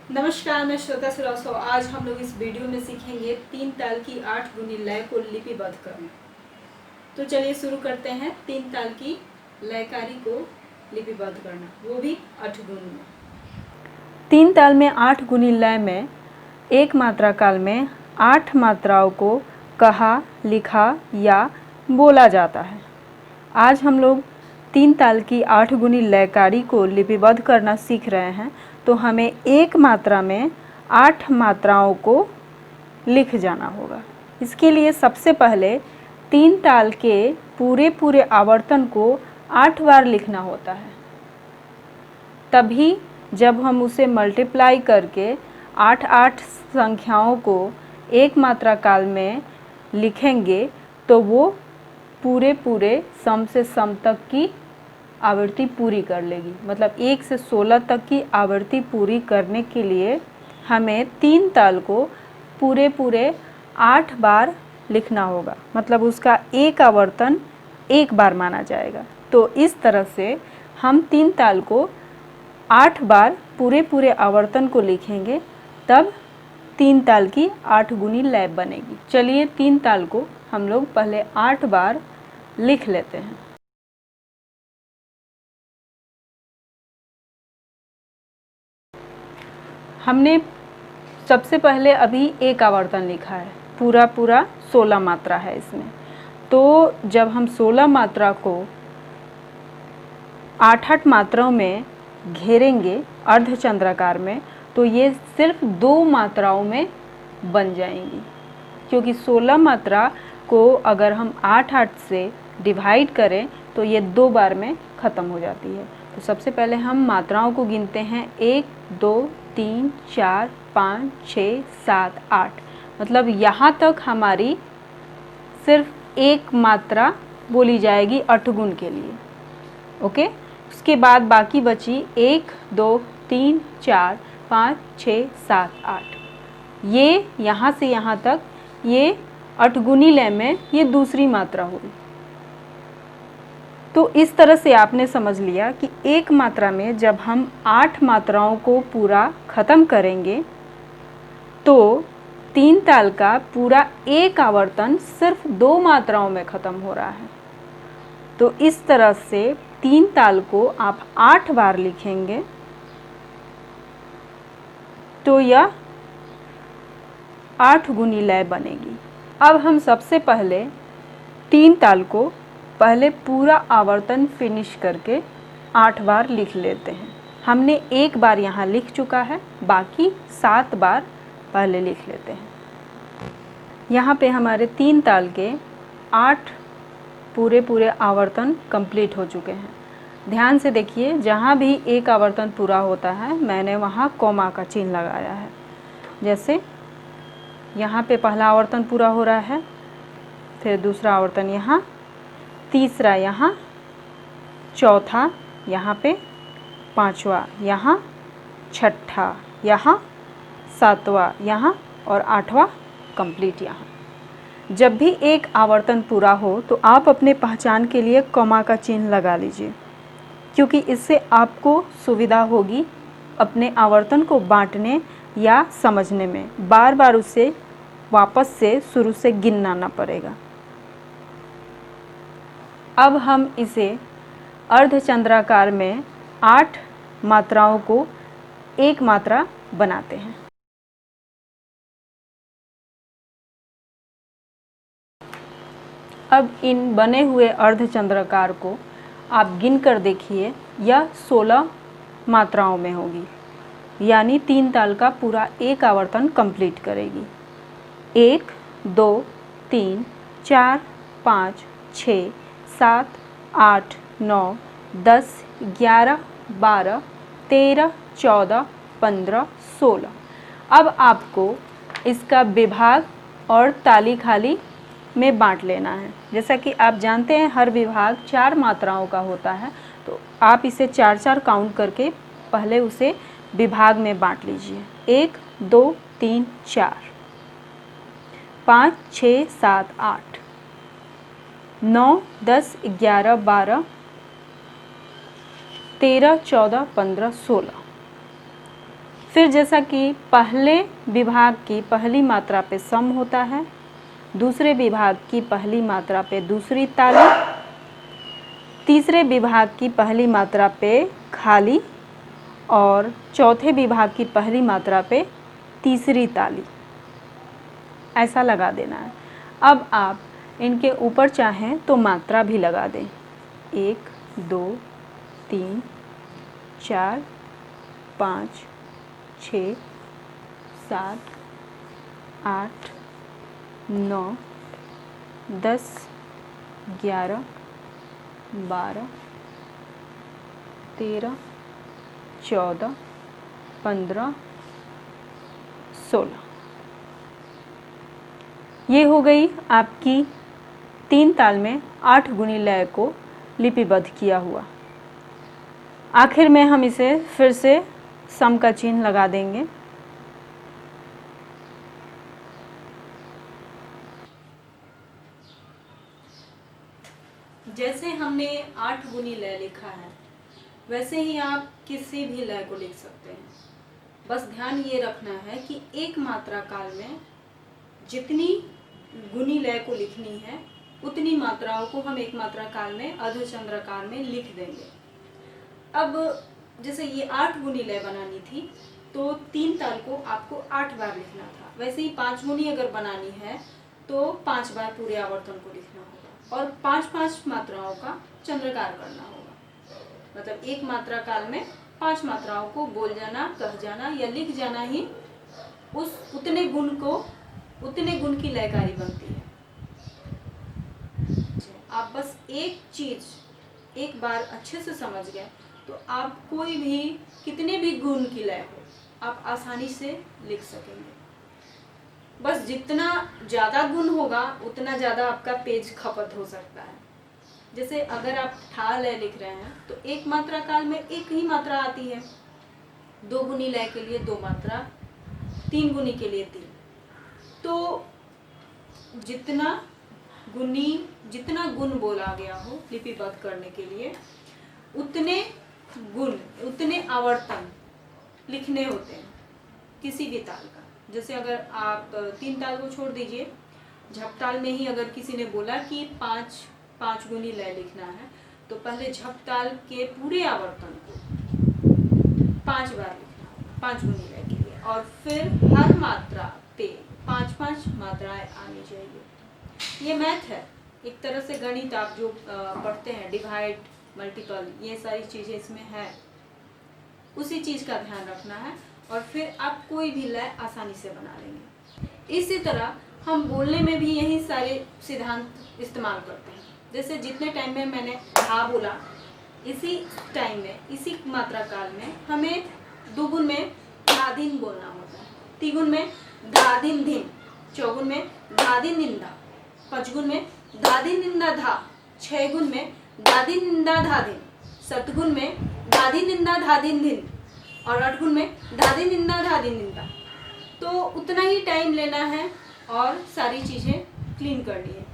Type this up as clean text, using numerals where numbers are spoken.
नमस्कार, मैं श्वेता श्रीवास्तव। आज हम लोग इस वीडियो में सीखेंगे 3 ताल की 8 गुनी लय को लिपिबद्ध करना। तो चलिए शुरू करते हैं 3 ताल की लयकारी को लिपिबद्ध करना, वो भी 8 गुण में। 3 ताल में 8 गुनी लय में एक मात्रा काल में 8 मात्राओं को कहा, लिखा या बोला जाता है। आज हम लोग 3 ताल की 8 गुनी लयकारी को लिपिबद्ध करना सीख रहे हैं। तो हमें एक मात्रा में 8 मात्राओं को लिख जाना होगा। इसके लिए सबसे पहले 3 ताल के पूरे आवर्तन को 8 बार लिखना होता है। तभी जब हम उसे मल्टीप्लाई करके 8 संख्याओं को एक मात्रा काल में लिखेंगे तो वो पूरे सम से सम तक की आवृत्ति पूरी कर लेगी। मतलब 1 से 16 तक की आवृत्ति पूरी करने के लिए हमें 3 ताल को पूरे 8 बार लिखना होगा। मतलब उसका एक आवर्तन एक बार माना जाएगा। तो इस तरह से हम 3 ताल को 8 बार पूरे आवर्तन को लिखेंगे, तब 3 ताल की 8 गुनी लय बनेगी। चलिए 3 ताल को हम लोग पहले 8 बार लिख लेते हैं। हमने सबसे पहले अभी एक आवर्तन लिखा है, पूरा 16 मात्रा है इसमें। तो जब हम 16 मात्रा को 8 मात्राओं में घेरेंगे अर्धचंद्राकार में, तो ये सिर्फ 2 मात्राओं में बन जाएंगी। क्योंकि 16 मात्रा को अगर हम 8 से डिवाइड करें तो ये 2 बार में ख़त्म हो जाती है। तो सबसे पहले हम मात्राओं को गिनते हैं, 1 2 3 4 5 6 7 8। मतलब यहाँ तक हमारी सिर्फ एक मात्रा बोली जाएगी 8 गुण के लिए। ओके, उसके बाद बाकी बची 1 2 3 4 5 6 7 8। ये यहाँ से यहाँ तक ये 8 गुनी लय में ये दूसरी मात्रा हुई। तो इस तरह से आपने समझ लिया कि एक मात्रा में जब हम 8 मात्राओं को पूरा ख़त्म करेंगे तो 3 ताल का पूरा एक आवर्तन सिर्फ 2 मात्राओं में ख़त्म हो रहा है। तो इस तरह से 3 ताल को आप 8 बार लिखेंगे तो यह 8 गुनी लय बनेगी। अब हम सबसे पहले 3 ताल को पहले पूरा आवर्तन फिनिश करके 8 बार लिख लेते हैं। हमने एक बार यहाँ लिख चुका है, बाकी 7 बार पहले लिख लेते हैं। यहाँ पे हमारे 3 ताल के 8 पूरे आवर्तन कंप्लीट हो चुके हैं। ध्यान से देखिए, जहाँ भी एक आवर्तन पूरा होता है मैंने वहाँ कॉमा का चिन्ह लगाया है। जैसे यहाँ पे पहला आवर्तन पूरा हो रहा है, फिर दूसरा आवर्तन यहाँ, तीसरा यहाँ, चौथा यहाँ पे, पांचवा यहाँ, छठा यहाँ, सातवां यहाँ और 8वां कंप्लीट यहाँ। जब भी एक आवर्तन पूरा हो तो आप अपने पहचान के लिए कॉमा का चिन्ह लगा लीजिए, क्योंकि इससे आपको सुविधा होगी अपने आवर्तन को बांटने या समझने में। बार बार उसे वापस से शुरू से गिनना ना पड़ेगा। अब हम इसे अर्धचंद्राकार में 8 मात्राओं को एक मात्रा बनाते हैं। अब इन बने हुए अर्धचंद्राकार को आप गिन कर देखिए, यह 16 मात्राओं में होगी। यानी 3 ताल का पूरा एक आवर्तन कंप्लीट करेगी। 1 2 3 4 5 6 7 8 9 10 11 12 13 14 15 16। अब आपको इसका विभाग और ताली खाली में बांट लेना है। जैसा कि आप जानते हैं हर विभाग 4 मात्राओं का होता है, तो आप इसे 4 काउंट करके पहले उसे विभाग में बांट लीजिए। 1 2 3 4 5 6 7 8 9 10 11 12 13 14 15 16। फिर जैसा कि पहले विभाग की पहली मात्रा पे सम होता है, दूसरे विभाग की पहली मात्रा पे दूसरी ताली, तीसरे विभाग की पहली मात्रा पे खाली और चौथे विभाग की पहली मात्रा पे तीसरी ताली, ऐसा लगा देना है। अब आप इनके ऊपर चाहें तो मात्रा भी लगा दें, 1 2 3 4 5 6 7 8 9 10 11 12 13 14 15 16। ये हो गई आपकी 3 ताल में 8 गुनी लय को लिपिबद्ध किया हुआ। आखिर में हम इसे फिर से सम का चिन्ह लगा देंगे। जैसे हमने 8 गुनी लय लिखा है, वैसे ही आप किसी भी लय को लिख सकते हैं। बस ध्यान ये रखना है कि एक मात्रा काल में जितनी गुनी लय को लिखनी है उतनी मात्राओं को हम एक मात्रा काल में अर्धचंद्राकार में लिख देंगे। अब जैसे ये 8 गुनी लय बनानी थी तो 3 ताल को आपको 8 बार लिखना था। वैसे ही 5 गुनी अगर बनानी है तो 5 बार पूरे आवर्तन को लिखना होगा और 5-5 मात्राओं का चंद्राकार करना होगा। मतलब एक मात्रा काल में 5 मात्राओं को बोल जाना, कह जाना या लिख जाना ही उतने गुण की लयकारी बनती है। आप बस एक चीज एक बार अच्छे से समझ गए तो आप कोई भी कितने भी गुण की लय हो आप आसानी से लिख सकेंगे। बस जितना ज़्यादा गुण होगा उतना ज़्यादा आपका पेज खपत हो सकता है। जैसे अगर आप ठा लय लिख रहे हैं तो एक मात्रा काल में एक ही मात्रा आती है, 2 गुनी लय के लिए 2 मात्रा, 3 गुनी के लिए 3। तो जितना गुण बोला गया हो लिपिबद्ध करने के लिए उतने आवर्तन लिखने होते हैं किसी भी ताल का। जैसे अगर आप 3 ताल को छोड़ दीजिए, झपताल में ही अगर किसी ने बोला कि 5 गुनी लय लिखना है तो पहले झपताल के पूरे आवर्तन को 5 बार लिखना होगा 5 गुनी लय के लिए, और फिर हर मात्रा पे 5-5 मात्राएं आनी चाहिए। ये मैथ है, एक तरह से गणित। आप जो पढ़ते हैं डिवाइड, मल्टीपल, ये सारी चीज़ें इसमें है, उसी चीज़ का ध्यान रखना है और फिर आप कोई भी लय आसानी से बना लेंगे। इसी तरह हम बोलने में भी यही सारे सिद्धांत इस्तेमाल करते हैं। जैसे जितने टाइम में मैंने धा बोला, इसी टाइम में इसी मात्रा काल में हमें 2 गुण में धादिन बोलना होता है, 3 गुण में धादिन धिन, 4 गुण में धादिन निंदा, 5 गुण में धादिन निंदा धा, 6 गुण में धादिन निंदा धादिन, 7 गुण में धादिन निंदा धादिन धिन और 8 गुण में धादिन निंदा धादिन निंदा। तो उतना ही टाइम लेना है और सारी चीज़ें क्लीन करनी है।